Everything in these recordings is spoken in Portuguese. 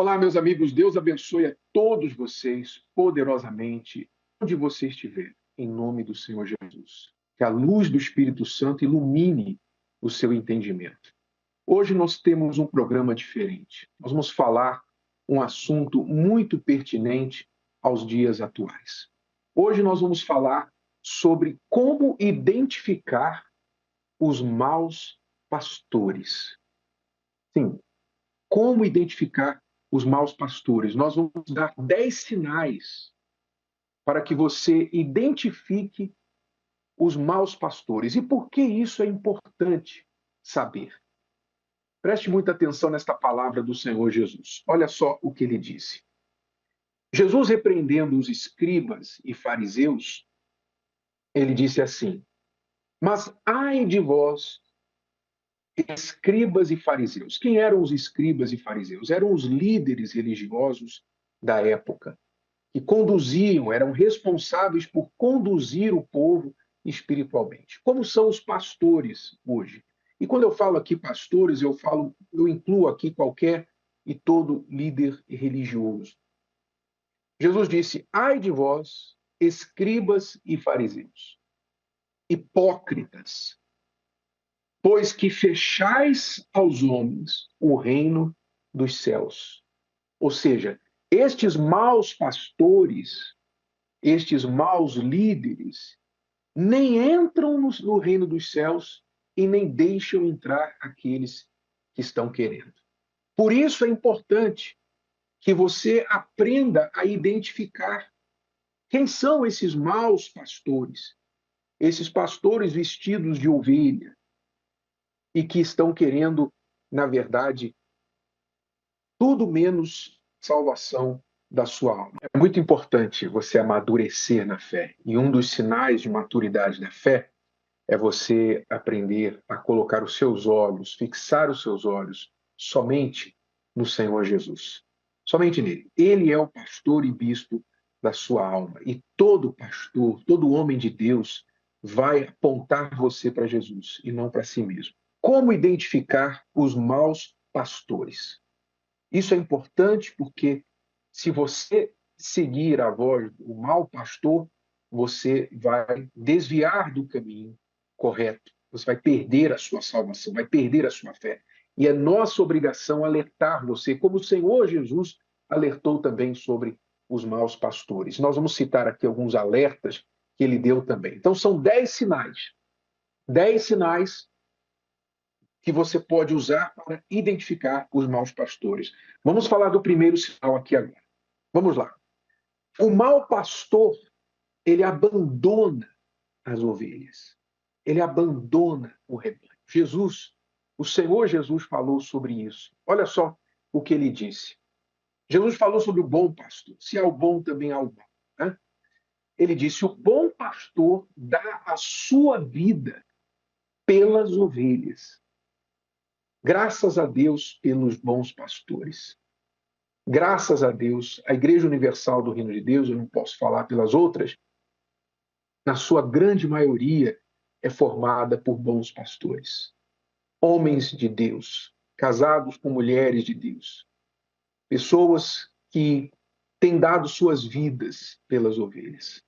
Olá, meus amigos, Deus abençoe a todos vocês poderosamente, onde você estiver, em nome do Senhor Jesus. Que a luz do Espírito Santo ilumine o seu entendimento. Hoje nós temos um programa diferente. Nós vamos falar um assunto muito pertinente aos dias atuais. Hoje nós vamos falar sobre como identificar os maus pastores. Sim, como identificar os maus pastores? Nós vamos dar 10 sinais para que você identifique os maus pastores. E por que isso é importante saber? Preste muita atenção nesta palavra do Senhor Jesus. Olha só o que ele disse. Jesus, repreendendo os escribas e fariseus, ele disse assim: Mas ai de vós, escribas e fariseus. Quem eram os escribas e fariseus? Eram os líderes religiosos da época, que conduziam, eram responsáveis por conduzir o povo espiritualmente. Como são os pastores hoje? E quando eu falo aqui pastores, eu incluo aqui qualquer e todo líder religioso. Jesus disse: Ai de vós, escribas e fariseus, hipócritas, pois que fechais aos homens o reino dos céus. Ou seja, estes maus pastores, estes maus líderes, nem entram no reino dos céus e nem deixam entrar aqueles que estão querendo. Por isso é importante que você aprenda a identificar quem são esses maus pastores, esses pastores vestidos de ovelha e que estão querendo, na verdade, tudo menos salvação da sua alma. É muito importante você amadurecer na fé. E um dos sinais de maturidade da fé é você aprender a colocar os seus olhos, fixar os seus olhos somente no Senhor Jesus. Somente nele. Ele é o pastor e bispo da sua alma. E todo pastor, todo homem de Deus vai apontar você para Jesus e não para si mesmo. Como identificar os maus pastores? Isso é importante porque se você seguir a voz do mau pastor, você vai desviar do caminho correto. Você vai perder a sua salvação, vai perder a sua fé. E é nossa obrigação alertar você, como o Senhor Jesus alertou também sobre os maus pastores. Nós vamos citar aqui alguns alertas que ele deu também. Então, são 10 sinais. 10 sinais que você pode usar para identificar os maus pastores. Vamos falar do primeiro sinal aqui agora. Vamos lá. O mau pastor, ele abandona as ovelhas. Ele abandona o rebanho. Jesus, o Senhor Jesus falou sobre isso. Olha só o que ele disse. Jesus falou sobre o bom pastor. Se há o bom, também há o mal. Né? Ele disse: o bom pastor dá a sua vida pelas ovelhas. Graças a Deus pelos bons pastores. Graças a Deus, a Igreja Universal do Reino de Deus, eu não posso falar pelas outras, na sua grande maioria, é formada por bons pastores. Homens de Deus, casados com mulheres de Deus. Pessoas que têm dado suas vidas pelas ovelhas.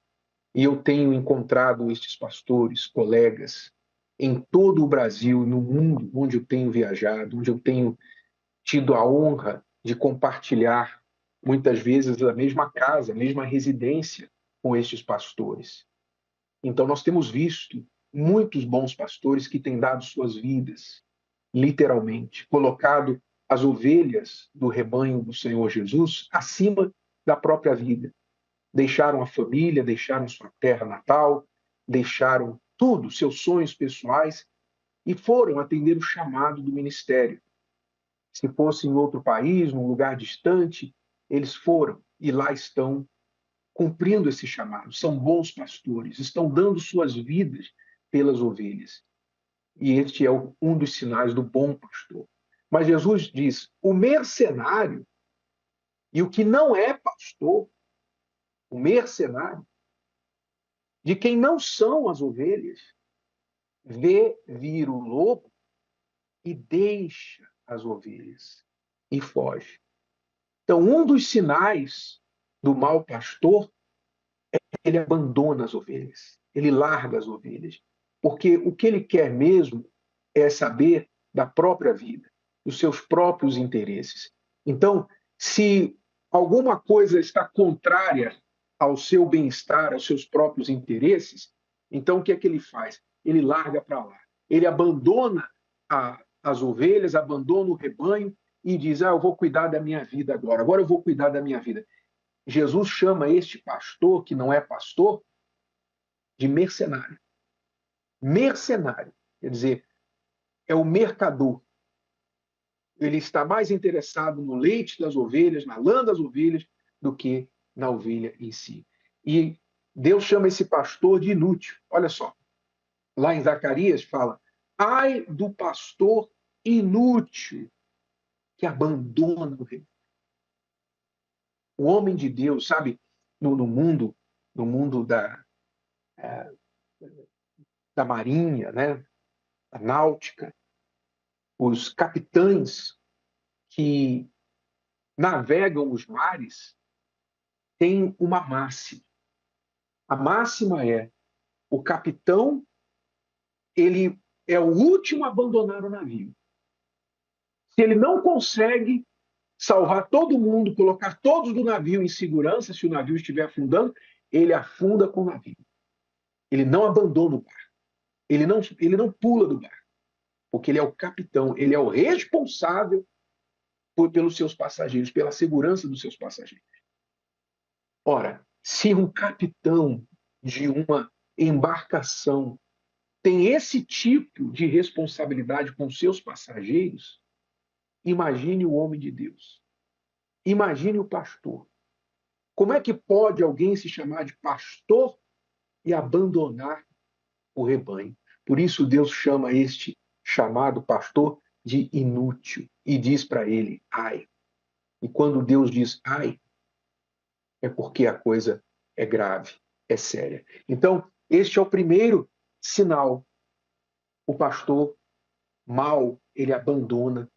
E eu tenho encontrado estes pastores, colegas, em todo o Brasil, no mundo, onde eu tenho viajado, onde eu tenho tido a honra de compartilhar, muitas vezes, a mesma casa, a mesma residência com estes pastores. Então, nós temos visto muitos bons pastores que têm dado suas vidas, literalmente, colocado as ovelhas do rebanho do Senhor Jesus acima da própria vida. Deixaram a família, deixaram sua terra natal, deixaram tudo, seus sonhos pessoais, e foram atender o chamado do ministério. Se fosse em outro país, num lugar distante, eles foram e lá estão cumprindo esse chamado. São bons pastores, estão dando suas vidas pelas ovelhas. E este é um dos sinais do bom pastor. Mas Jesus diz: o mercenário e o que não é pastor, o mercenário, de quem não são as ovelhas, vê vir o lobo e deixa as ovelhas e foge. Então, um dos sinais do mau pastor é que ele abandona as ovelhas, ele larga as ovelhas, porque o que ele quer mesmo é saber da própria vida, dos seus próprios interesses. Então, se alguma coisa está contrária ao seu bem-estar, aos seus próprios interesses, então o que é que ele faz? Ele larga para lá. Ele abandona as ovelhas, abandona o rebanho e diz: eu vou cuidar da minha vida agora eu vou cuidar da minha vida. Jesus chama este pastor, que não é pastor, de mercenário. Mercenário, quer dizer, é o mercador. Ele está mais interessado no leite das ovelhas, na lã das ovelhas, do que na ovelha em si. E Deus chama esse pastor de inútil. Olha só, lá em Zacarias fala: ai do pastor inútil que abandona o rebanho. O homem de Deus, sabe, no mundo da marinha, né, da náutica, os capitães que navegam os mares têm uma máxima. A máxima é: o capitão, ele é o último a abandonar o navio. Se ele não consegue salvar todo mundo, colocar todos do navio em segurança, se o navio estiver afundando, ele afunda com o navio. Ele não abandona o barco. Ele não pula do barco, porque ele é o capitão, ele é o responsável pelos seus passageiros, pela segurança dos seus passageiros. Ora, se um capitão de uma embarcação tem esse tipo de responsabilidade com seus passageiros, imagine o homem de Deus. Imagine o pastor. Como é que pode alguém se chamar de pastor e abandonar o rebanho? Por isso Deus chama este chamado pastor de inútil e diz para ele: ai. E quando Deus diz ai, é porque a coisa é grave, é séria. Então, este é o primeiro sinal. O pastor mau, ele abandona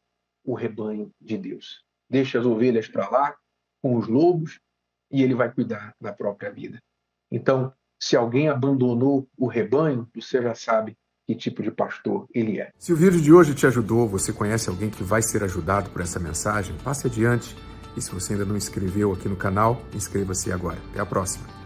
o rebanho de Deus. Deixa as ovelhas para lá com os lobos e ele vai cuidar da própria vida. Então, se alguém abandonou o rebanho, você já sabe que tipo de pastor ele é. Se o vídeo de hoje te ajudou, você conhece alguém que vai ser ajudado por essa mensagem, passe adiante. E se você ainda não inscreveu aqui no canal, inscreva-se agora. Até a próxima.